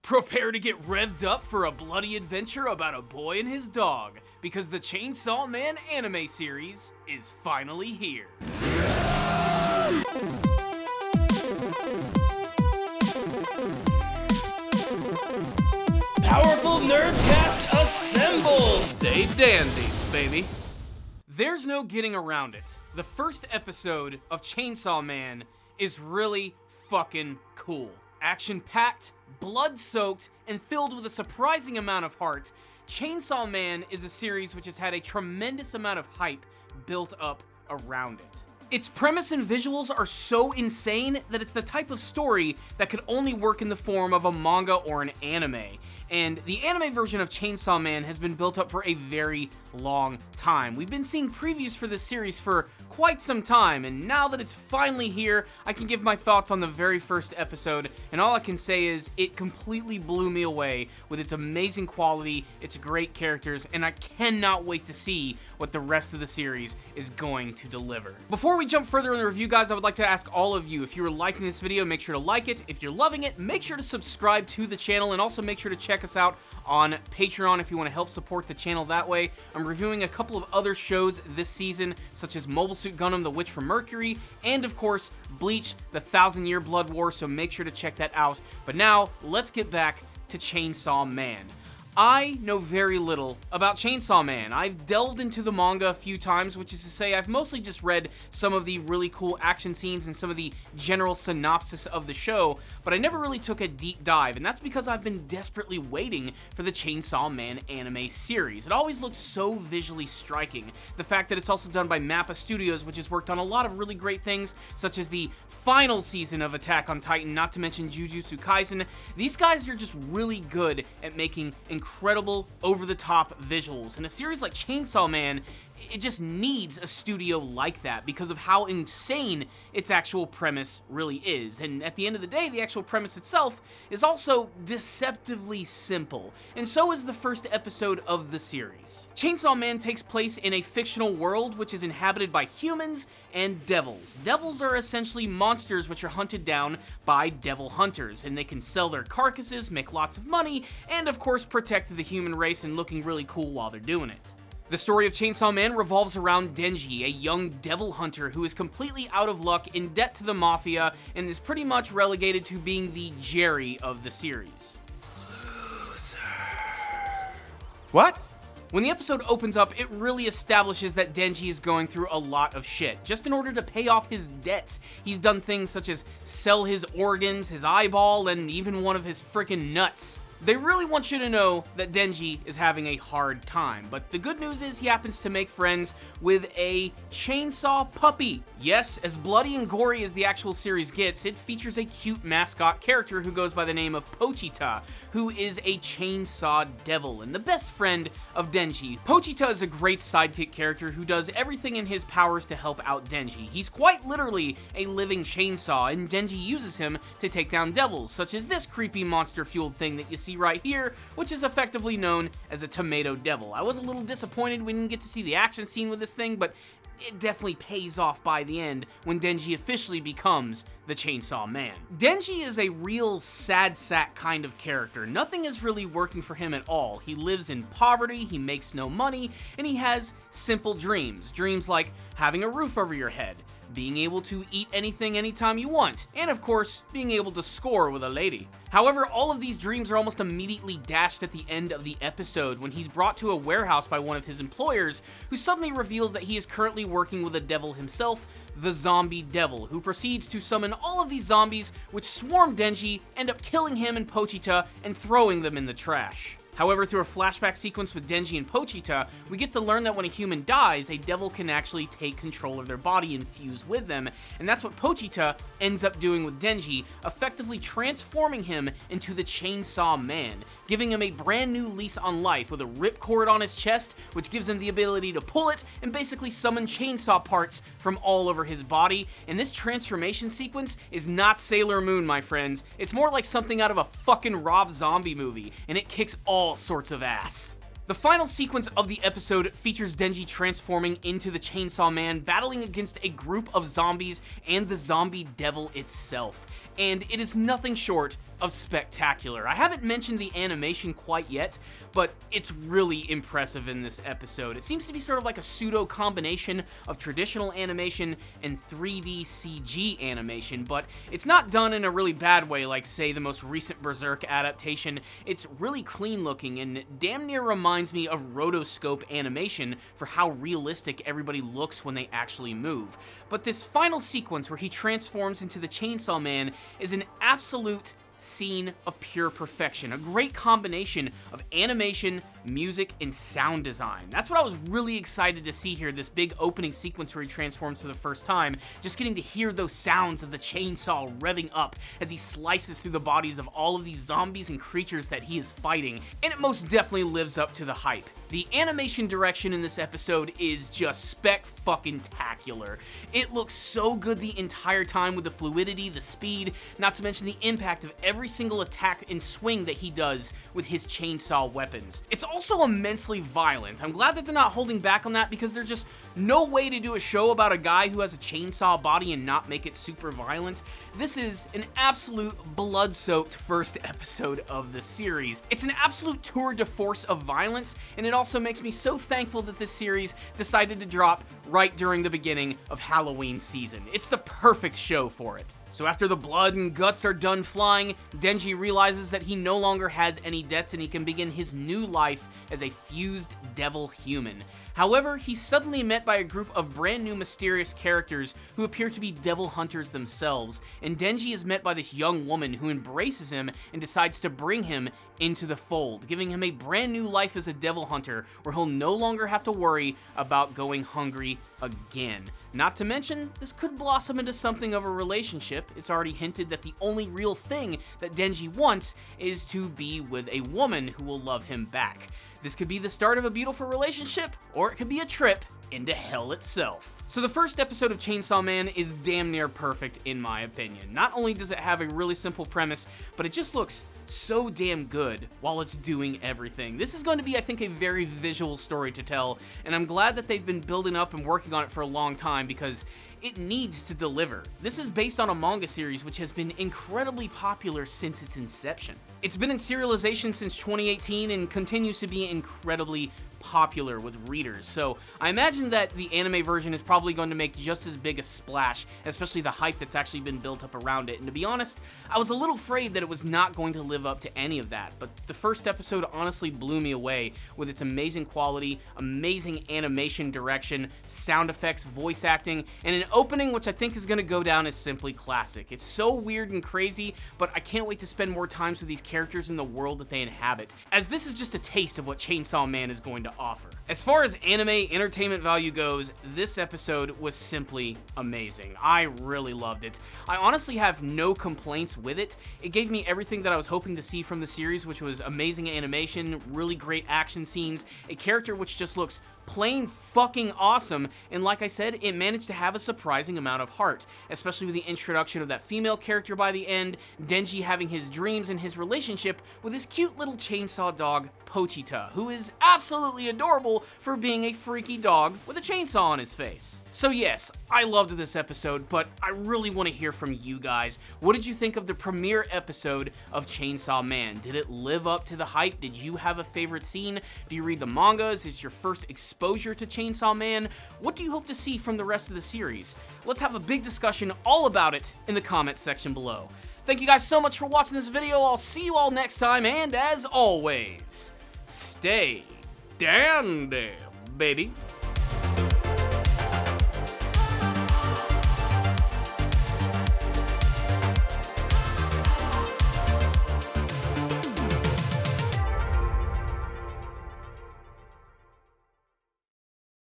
Prepare to get revved up for a bloody adventure about a boy and his dog, because the Chainsaw Man anime series is finally here. Powerful Nerdcast assemble! Stay dandy, baby. There's no getting around it. The first episode of Chainsaw Man is really fucking cool. Action-packed, blood-soaked, and filled with a surprising amount of heart, Chainsaw Man is a series which has had a tremendous amount of hype built up around it. Its premise and visuals are so insane that it's the type of story that could only work in the form of a manga or an anime. And the anime version of Chainsaw Man has been built up for a very long time. We've been seeing previews for this series for quite some time, and now that it's finally here, I can give my thoughts on the very first episode, and all I can say is it completely blew me away with its amazing quality, its great characters, and I cannot wait to see what the rest of the series is going to deliver. Before we jump further in the review, guys, I would like to ask all of you, if you are liking this video, make sure to like it. If you're loving it, make sure to subscribe to the channel, and also make sure to check us out on Patreon if you want to help support the channel that way. I'm reviewing a couple of other shows this season, such as Mobile Suit Gundam: The Witch from Mercury, and of course, Bleach: The 1,000-Year Blood War, so make sure to check that out. But now, let's get back to Chainsaw Man. I know very little about Chainsaw Man. I've delved into the manga a few times, which is to say I've mostly just read some of the really cool action scenes and some of the general synopsis of the show, but I never really took a deep dive, and that's because I've been desperately waiting for the Chainsaw Man anime series. It always looked so visually striking. The fact that it's also done by MAPPA Studios, which has worked on a lot of really great things, such as the final season of Attack on Titan, not to mention Jujutsu Kaisen. These guys are just really good at making incredible, over-the-top visuals. And a series like Chainsaw Man, it just needs a studio like that because of how insane its actual premise really is. And at the end of the day, the actual premise itself is also deceptively simple. And so is the first episode of the series. Chainsaw Man takes place in a fictional world which is inhabited by humans and devils. Devils are essentially monsters which are hunted down by devil hunters, and they can sell their carcasses, make lots of money, and of course protect the human race and looking really cool while they're doing it. The story of Chainsaw Man revolves around Denji, a young devil hunter who is completely out of luck, in debt to the mafia, and is pretty much relegated to being the Jerry of the series. Loser. What? When the episode opens up, it really establishes that Denji is going through a lot of shit. Just in order to pay off his debts, he's done things such as sell his organs, his eyeball, and even one of his frickin' nuts. They really want you to know that Denji is having a hard time, but the good news is he happens to make friends with a chainsaw puppy. Yes, as bloody and gory as the actual series gets, it features a cute mascot character who goes by the name of Pochita, who is a chainsaw devil and the best friend of Denji. Pochita is a great sidekick character who does everything in his powers to help out Denji. He's quite literally a living chainsaw, and Denji uses him to take down devils, such as this creepy monster-fueled thing that you see right here, which is effectively known as a tomato devil. I was a little disappointed we didn't get to see the action scene with this thing, but it definitely pays off by the end when Denji officially becomes the Chainsaw Man. Denji is a real sad sack kind of character. Nothing is really working for him at all. He lives in poverty, he makes no money, and he has simple dreams. Dreams like having a roof over your head, being able to eat anything anytime you want, and of course, being able to score with a lady. However, all of these dreams are almost immediately dashed at the end of the episode when he's brought to a warehouse by one of his employers, who suddenly reveals that he is currently working with a devil himself, the Zombie Devil, who proceeds to summon all of these zombies which swarm Denji, end up killing him and Pochita and throwing them in the trash. However, through a flashback sequence with Denji and Pochita, we get to learn that when a human dies, a devil can actually take control of their body and fuse with them, and that's what Pochita ends up doing with Denji, effectively transforming him into the Chainsaw Man, giving him a brand new lease on life with a ripcord on his chest, which gives him the ability to pull it and basically summon chainsaw parts from all over his body. And this transformation sequence is not Sailor Moon, my friends. It's more like something out of a fucking Rob Zombie movie, and it kicks all sorts of ass. The final sequence of the episode features Denji transforming into the Chainsaw Man, battling against a group of zombies and the zombie devil itself. And it is nothing short of spectacular. I haven't mentioned the animation quite yet, but it's really impressive in this episode. It seems to be sort of like a pseudo combination of traditional animation and 3D CG animation, but it's not done in a really bad way like, say, the most recent Berserk adaptation. It's really clean looking and damn near reminds me of rotoscope animation for how realistic everybody looks when they actually move. But this final sequence where he transforms into the Chainsaw Man is an absolute scene of pure perfection. A great combination of animation, music, and sound design. That's what I was really excited to see here, this big opening sequence where he transforms for the first time. Just getting to hear those sounds of the chainsaw revving up as he slices through the bodies of all of these zombies and creatures that he is fighting, and it most definitely lives up to the hype. The animation direction in this episode is just spec-fucking-tacular. It looks so good the entire time with the fluidity, the speed, not to mention the impact of every single attack and swing that he does with his chainsaw weapons. It's also immensely violent. I'm glad that they're not holding back on that because there's just no way to do a show about a guy who has a chainsaw body and not make it super violent. This is an absolute blood-soaked first episode of the series. It's an absolute tour de force of violence, and it also makes me so thankful that this series decided to drop right during the beginning of Halloween season. It's the perfect show for it. So after the blood and guts are done flying, Denji realizes that he no longer has any debts and he can begin his new life as a fused devil human. However, he's suddenly met by a group of brand new mysterious characters who appear to be devil hunters themselves, and Denji is met by this young woman who embraces him and decides to bring him into the fold, giving him a brand new life as a devil hunter where he'll no longer have to worry about going hungry again. Not to mention, this could blossom into something of a relationship. It's already hinted that the only real thing that Denji wants is to be with a woman who will love him back. This could be the start of a beautiful relationship, or it could be a trip into hell itself. So the first episode of Chainsaw Man is damn near perfect in my opinion. Not only does it have a really simple premise, but it just looks so damn good while it's doing everything. This is going to be, I think, a very visual story to tell, and I'm glad that they've been building up and working on it for a long time because it needs to deliver. This is based on a manga series which has been incredibly popular since its inception. It's been in serialization since 2018 and continues to be incredibly popular with readers, so I imagine that the anime version is probably going to make just as big a splash, especially the hype that's actually been built up around it. And to be honest, I was a little afraid that it was not going to live up to any of that, but the first episode honestly blew me away with its amazing quality, amazing animation direction, sound effects, voice acting, and an opening which I think is going to go down as simply classic. It's so weird and crazy, but I can't wait to spend more times with these characters in the world that they inhabit, as this is just a taste of what Chainsaw Man is going to offer. As far as anime entertainment value goes, this episode was simply amazing. I really loved it. I honestly have no complaints with it. It gave me everything that I was hoping to see from the series, which was amazing animation, really great action scenes, a character which just looks plain fucking awesome, and like I said, it managed to have a surprising amount of heart, especially with the introduction of that female character by the end, Denji having his dreams and his relationship with his cute little chainsaw dog, Pochita, who is absolutely adorable for being a freaky dog with a chainsaw on his face. So yes, I loved this episode, but I really want to hear from you guys. What did you think of the premiere episode of Chainsaw Man? Did it live up to the hype? Did you have a favorite scene? Do you read the mangas? Is your first exposure to Chainsaw Man? What do you hope to see from the rest of the series? Let's have a big discussion all about it in the comments section below. Thank you guys so much for watching this video. I'll see you all next time, and as always, stay dandy, baby.